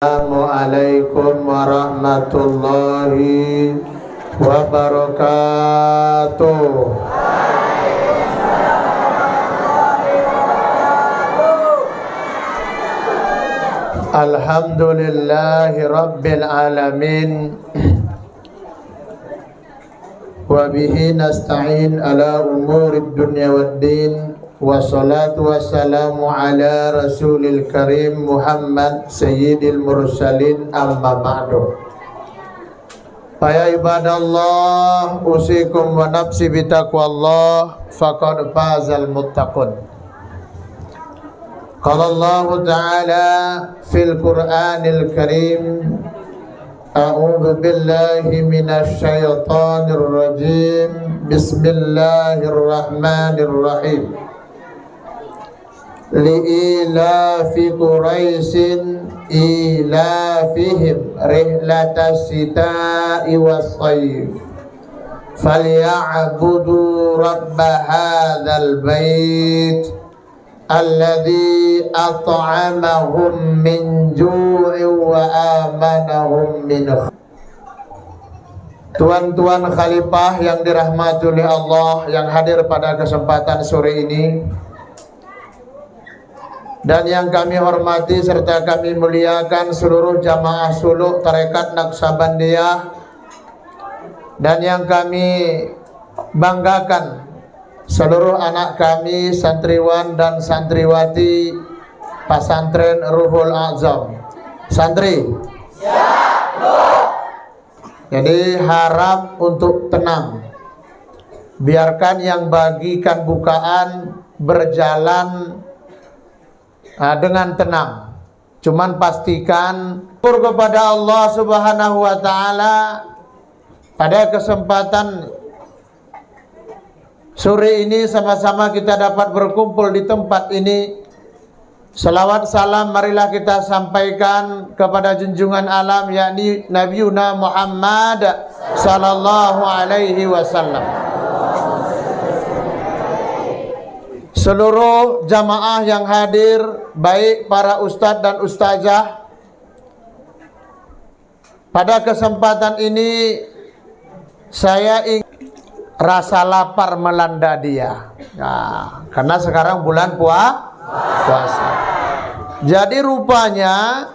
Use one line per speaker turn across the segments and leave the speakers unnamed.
Assalamualaikum warahmatullahi wabarakatuh. Alhamdulillahi rabbil alamin. Wa bihi nasta'in ala umurid dunya waddin. Wassalatu wassalamu ala rasulil karim Muhammad sayyidil mursalin, amma ba'du. Fa ibadallah, usikum wa nafsi bitaqwallah, faqad fazal muttaqun. Qala Allah ta'ala fil Qur'anil karim, a'udzu billahi minasy syaithanir rajim. Bismillahirrahmanirrahim. Li'ilafi Quraisyin ilafihim rihlatas sita'i was-sayf falya'budu rabba hadzal bait alladzi at'amahum min ju'in wa amanahum min khauf. Tuan-tuan khalifah yang dirahmati oleh Allah yang hadir pada kesempatan sore ini, dan yang kami hormati serta kami muliakan seluruh jamaah suluk Tarekat Naqsabandiyah, dan yang kami banggakan seluruh anak kami santriwan dan santriwati Pesantren Ruhul A'zam. Santri, jadi harap untuk tenang, biarkan yang bagikan bukaan berjalan dengan tenang. Cuman pastikan kepada Allah Subhanahu wa taala pada kesempatan sore ini sama-sama kita dapat berkumpul di tempat ini. Salawat salam marilah kita sampaikan kepada junjungan alam, yakni Nabiuna Muhammad sallallahu alaihi wasallam. Seluruh jamaah yang hadir, baik para ustadz dan ustazah, pada kesempatan ini saya ingin rasa lapar melanda dia. Nah, karena sekarang bulan puasa. Jadi rupanya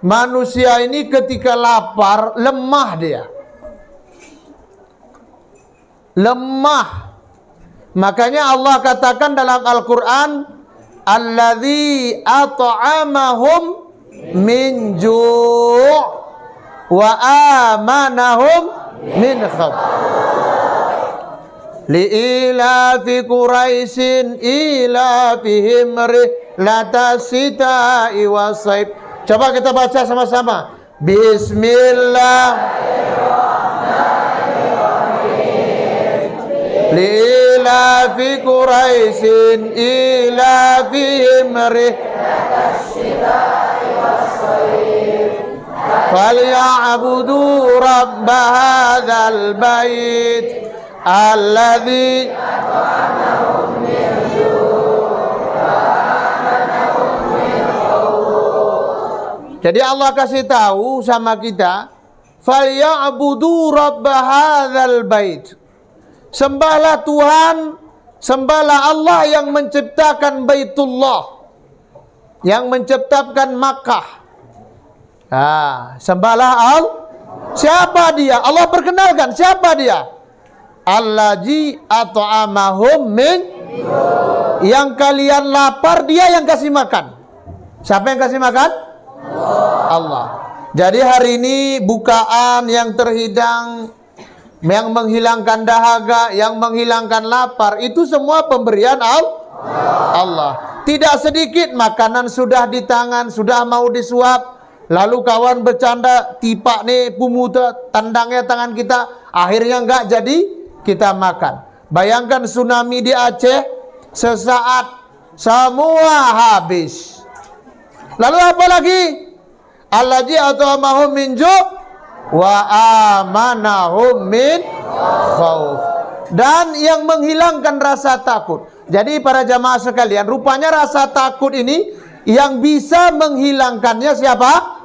manusia ini ketika lapar lemah dia. Lemah. Makanya Allah katakan dalam Al-Quran, alladzi at'amahum min ju' wa amanahum min khauf. Li'ilafi Quraisyin ilafihim rihlatas sita'i was-sayf. Coba kita baca sama-sama. Bismillahirrahmanirrahim. Li'ilafi Quraisyin ilafihim rihlatas sita'i was-sayf falya'budu rabba hadzal bait alladzi at'amahum min ju' wa amanahum min khauf. Jadi Allah kasih tahu sama kita, falya'budu rabba hadzal bait. Sembahlah Tuhan, sembahlah Allah yang menciptakan Baitullah, yang menciptakan Makkah. Sembahlah Allah. Siapa dia? Allah perkenalkan siapa dia? Allazi at'amahum min, yang kalian lapar dia yang kasih makan. Siapa yang kasih makan? Allah. Jadi hari ini bukaan yang terhidang, yang menghilangkan dahaga, yang menghilangkan lapar, itu semua pemberian Allah. Tidak sedikit makanan sudah di tangan, sudah mau disuap, lalu kawan bercanda, tipak nih pumuta tandangnya tangan kita, akhirnya enggak jadi kita makan. Bayangkan tsunami di Aceh, sesaat semua habis. Lalu apa lagi? Allazi at'amahum min ju' wa amanahum min khauf. Dan yang menghilangkan rasa takut. Jadi para jamaah sekalian, rupanya rasa takut ini yang bisa menghilangkannya siapa?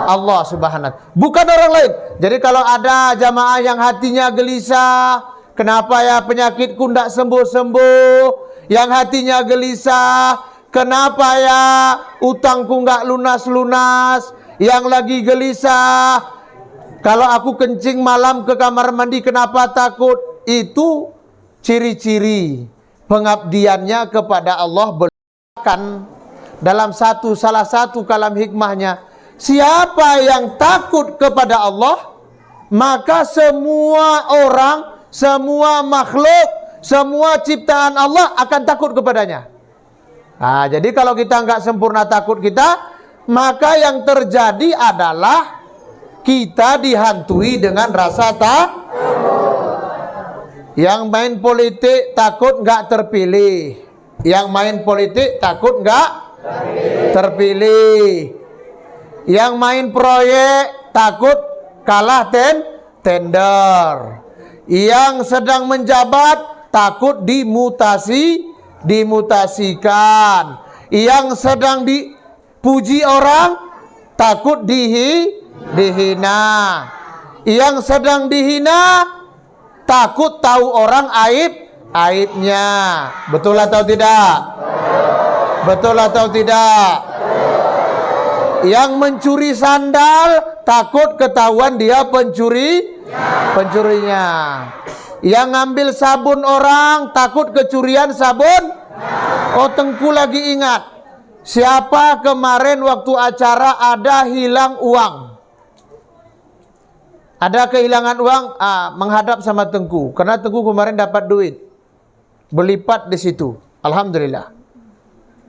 Allah Subhanahu. Bukan orang lain. Jadi kalau ada jamaah yang hatinya gelisah, kenapa ya penyakitku tidak sembuh-sembuh? Yang hatinya gelisah, kenapa ya utangku nggak lunas-lunas? Yang lagi gelisah, kalau aku kencing malam ke kamar mandi kenapa takut? Itu ciri-ciri pengabdiannya kepada Allah. Bahkan dalam salah satu kalam hikmahnya, siapa yang takut kepada Allah, maka semua orang, semua makhluk, semua ciptaan Allah akan takut kepadanya. Nah, jadi kalau kita nggak sempurna takut kita, maka yang terjadi adalah kita dihantui dengan rasa takut. Yang main politik takut nggak terpilih. Yang main politik takut nggak terpilih. Yang main proyek takut kalah tender. Yang sedang menjabat takut dimutasikan. Yang sedang dipuji orang takut dihina. Yang sedang dihina takut tahu orang aibnya. Betul atau tidak? Betul atau tidak? Yang mencuri sandal takut ketahuan dia pencurinya. Yang ngambil sabun orang takut kecurian sabun. Oh, Tengku lagi ingat. Siapa kemarin waktu acara ada hilang uang? Ada kehilangan uang, menghadap sama Tengku. Karena Tengku kemarin dapat duit. Berlipat di situ. Alhamdulillah.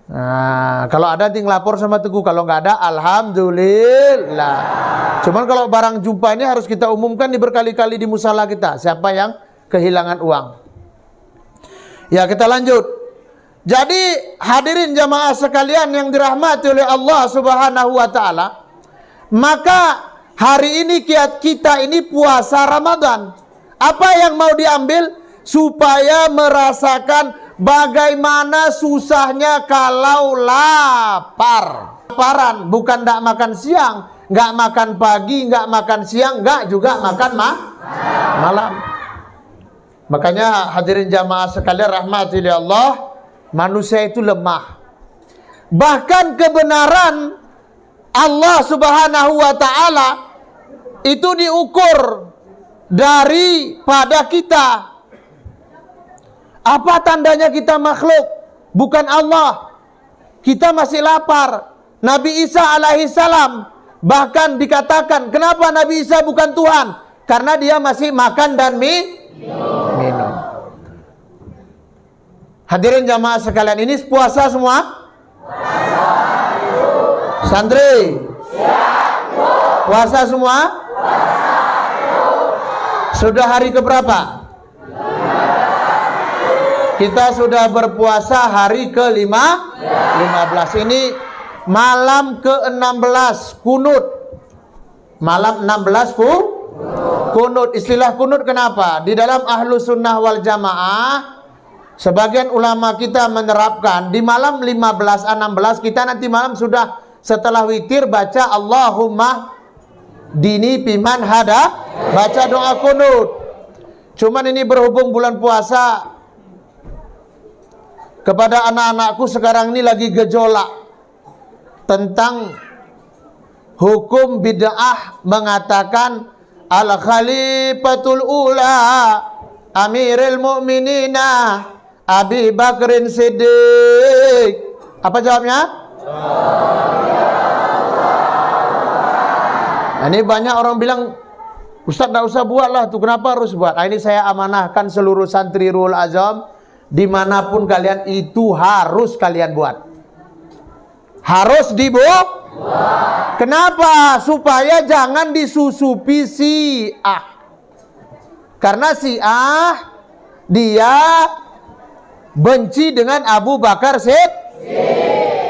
Nah, kalau ada tinggal lapor sama Tengku. Kalau nggak ada, alhamdulillah. Cuman kalau barang jumpa ini harus kita umumkan di berkali-kali di musala kita. Siapa yang kehilangan uang. Ya, kita lanjut. Jadi hadirin jamaah sekalian yang dirahmati oleh Allah Subhanahu wa taala, maka hari ini kita ini puasa Ramadan. Apa yang mau diambil? Supaya merasakan bagaimana susahnya kalau lapar. Laparan, bukan tidak makan siang, nggak makan pagi, nggak makan siang, nggak juga makan malam. Makanya hadirin jamaah sekalian rahmati oleh Allah, manusia itu lemah. Bahkan kebenaran Allah Subhanahu wa taala itu diukur daripada kita. Apa tandanya kita makhluk? Bukan Allah. Kita masih lapar. Nabi Isa alaihissalam bahkan dikatakan, kenapa Nabi Isa bukan Tuhan? Karena dia masih makan dan minum. Hadirin jamaah sekalian, ini puasa semua? Santri? Puasa semua? Sudah hari keberapa? Kita sudah berpuasa hari ke-15. Ini malam ke-16 kunut. Malam 16 kunut. Istilah kunut kenapa? Di dalam ahlu sunnah wal jamaah, sebagian ulama kita menerapkan di malam 15-16 kita nanti malam sudah setelah witir baca Allahumma dini piman hada, baca doa kunut. Cuman ini berhubung bulan puasa, kepada anak-anakku sekarang ini lagi gejolak tentang hukum bid'ah mengatakan al-khalifatul ula amiril mu'minina Abi Bakrin Siddiq. Apa jawabnya? Nah, ini banyak orang bilang, Ustaz tidak usah buat lah tuh, kenapa harus buat? Nah, ini saya amanahkan seluruh santri Ruhul Azam, dimanapun kalian itu harus kalian buat. Harus dibuat. Kenapa? Supaya jangan disusupi Syiah. Karena Syiah dia benci dengan Abu Bakar Siddiq.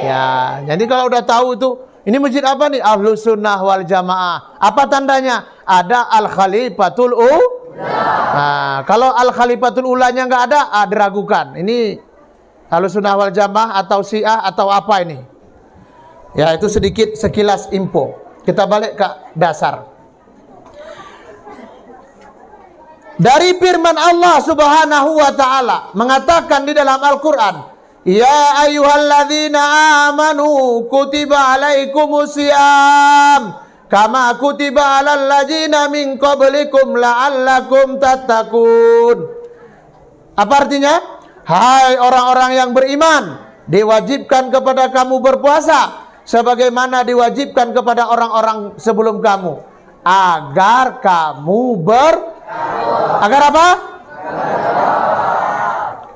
Ya, jadi kalau udah tahu itu, ini masjid apa nih? Ahlus Sunnah wal Jamaah. Apa tandanya? Ada Al-Khalifatul Nah, kalau Al-Khalifatul Ulanya nggak ada, diragukan. Ini Ahlus Sunnah wal Jamaah atau Syiah atau apa ini? Ya, itu sedikit sekilas info. Kita balik ke dasar. Dari firman Allah Subhanahu wa taala mengatakan di dalam Al-Qur'an, "Ya ayyuhalladzina amanu kutiba alaikumusiyam kama kutiba alal ladzina min qablikum la'allakum tattaqun." Apa artinya? Hai orang-orang yang beriman, diwajibkan kepada kamu berpuasa sebagaimana diwajibkan kepada orang-orang sebelum kamu, agar kamu agar apa?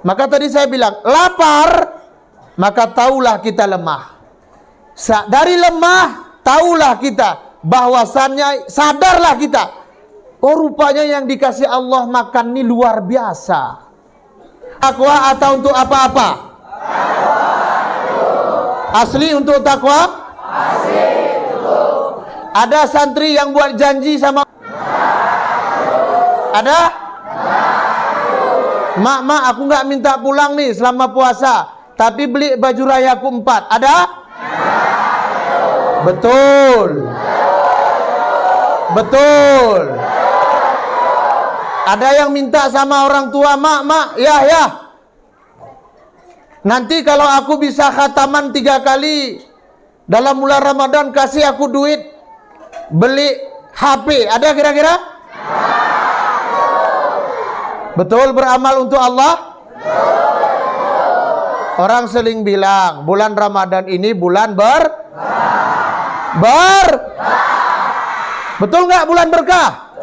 Maka tadi saya bilang, lapar, maka taulah kita lemah. Dari lemah, taulah kita bahwasannya, sadarlah kita, oh rupanya yang dikasih Allah makan ini luar biasa. Takwa atau untuk apa-apa? Asli untuk takwa? Asli untuk. Ada santri yang buat janji sama ada? Mak, aku nggak minta pulang nih selama puasa, tapi beli baju rayaku 4. Ada? Betul. Betul. Ada yang minta sama orang tua, mak, ya. Nanti kalau aku bisa khataman 3 kali dalam bulan Ramadan, kasih aku duit beli HP. Ada kira-kira? Betul beramal untuk Allah? Orang sering bilang bulan Ramadan ini bulan betul nggak bulan berkah?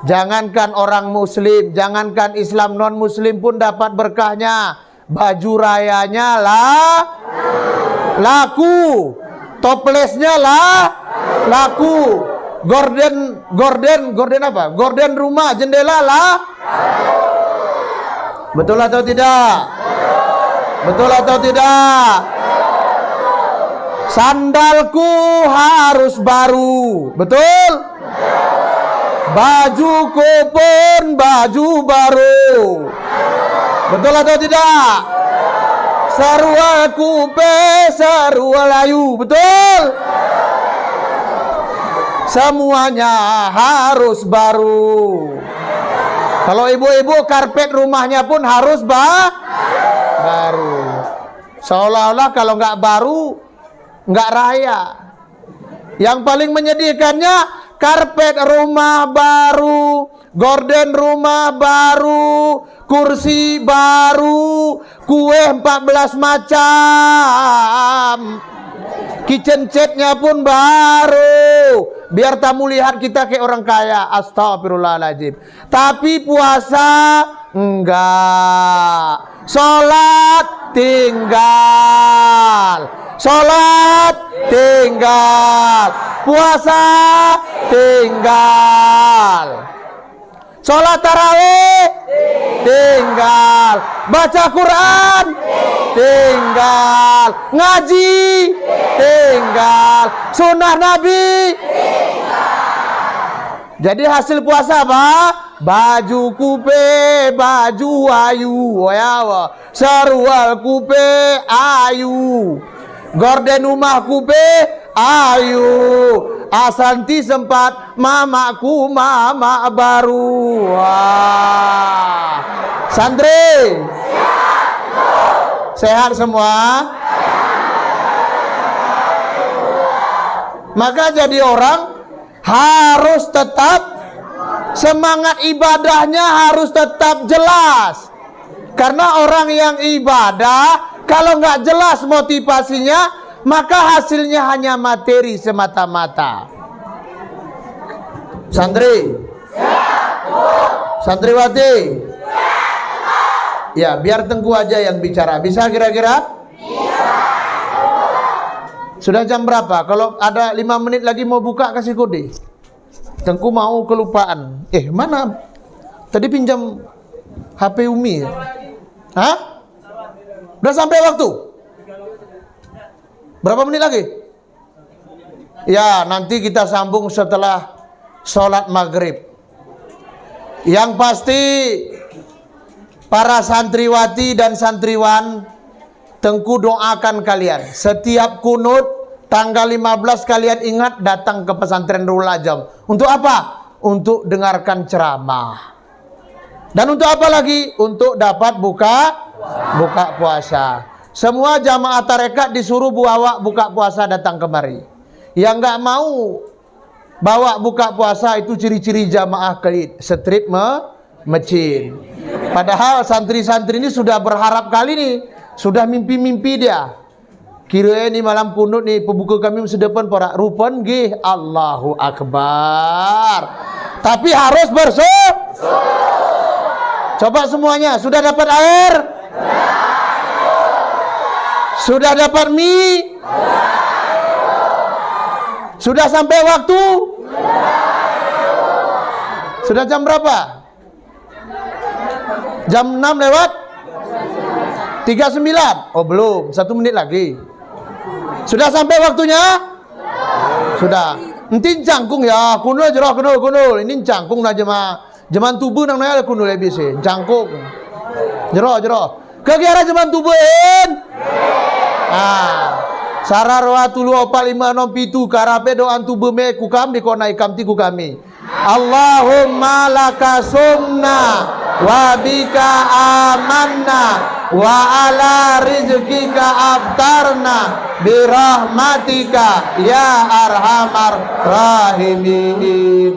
Jangankan orang muslim, jangankan Islam non muslim pun dapat berkahnya. Baju rayanya laku, toplesnya laku. Gorden apa? Gorden rumah, jendela betul atau tidak? Betul atau tidak? Sandalku harus baru, betul? Bajuku pun baju baru, betul atau tidak? Sarua kupe, sarua layu, betul? Semuanya harus baru. Kalau ibu-ibu karpet rumahnya pun harus baru. Seolah-olah kalau nggak baru nggak raya. Yang paling menyedihkannya karpet rumah baru, gorden rumah baru, kursi baru, kue 14 macam, kitchen setnya pun baru. Biar tamu lihat kita kayak orang kaya. Astagfirullahaladzim. Tapi puasa enggak. Sholat tinggal. Sholat tinggal. Puasa tinggal. Sholat tarawih tinggal. Baca Quran tinggal. Ngaji tinggal. Sunnah Nabi tinggal. Jadi hasil puasa apa? Baju kupe, baju ayu, sarwal kupe ayu, gorden rumah kupe ayu. Asanti sempat mamaku mama baru. Wah. Santri sehat semua. Maka jadi orang harus tetap semangat ibadahnya harus tetap jelas. Karena orang yang ibadah kalau nggak jelas motivasinya, maka hasilnya hanya materi semata-mata. Santri, santriwati, ya biar Tengku aja yang bicara. Bisa kira-kira? Sudah jam berapa? Kalau ada 5 menit lagi mau buka kasih kode. Tengku mau kelupaan. Mana? Tadi pinjam HP Umi. Hah? Udah sampai waktu? Berapa menit lagi? Ya, nanti kita sambung setelah sholat maghrib. Yang pasti para santriwati dan santriwan, Tengku doakan kalian. Setiap kunut tanggal 15 kalian ingat datang ke pesantren Nurul Ajam. Untuk apa? Untuk dengarkan ceramah. Dan untuk apa lagi? Untuk dapat buka puasa. Semua jamaah tarekat disuruh bawa buka puasa datang kemari. Yang nggak mau bawa buka puasa itu ciri-ciri jamaah kelit, strip mecin. Padahal santri-santri ini sudah berharap kali nih, sudah mimpi-mimpi dia. Kira ini malam kunut nih pembuka kami masa depan para rupan gih, Allahu Akbar. Tapi harus coba semuanya, sudah dapat air? Sudah dapat mie? Sudah sampai waktu? Sudah jam berapa? Jam 6 lewat 39. Oh belum, 1 menit lagi. Sudah sampai waktunya? Sudah. Entin cangkung ya, kunul jerah kunul. Ini cangkung nah jaman tubuh nang naya kunul lebih sih, cangkung. Jerah. Kegiatan jaman tubuhin. Sararwa tulu opa 567 karape doan tubuh me kukam di kona ikam ti kukami. Allahumma laka sumna wa bika amanna wa ala rizqika abtarna birahmatika ya arhamar rahimin.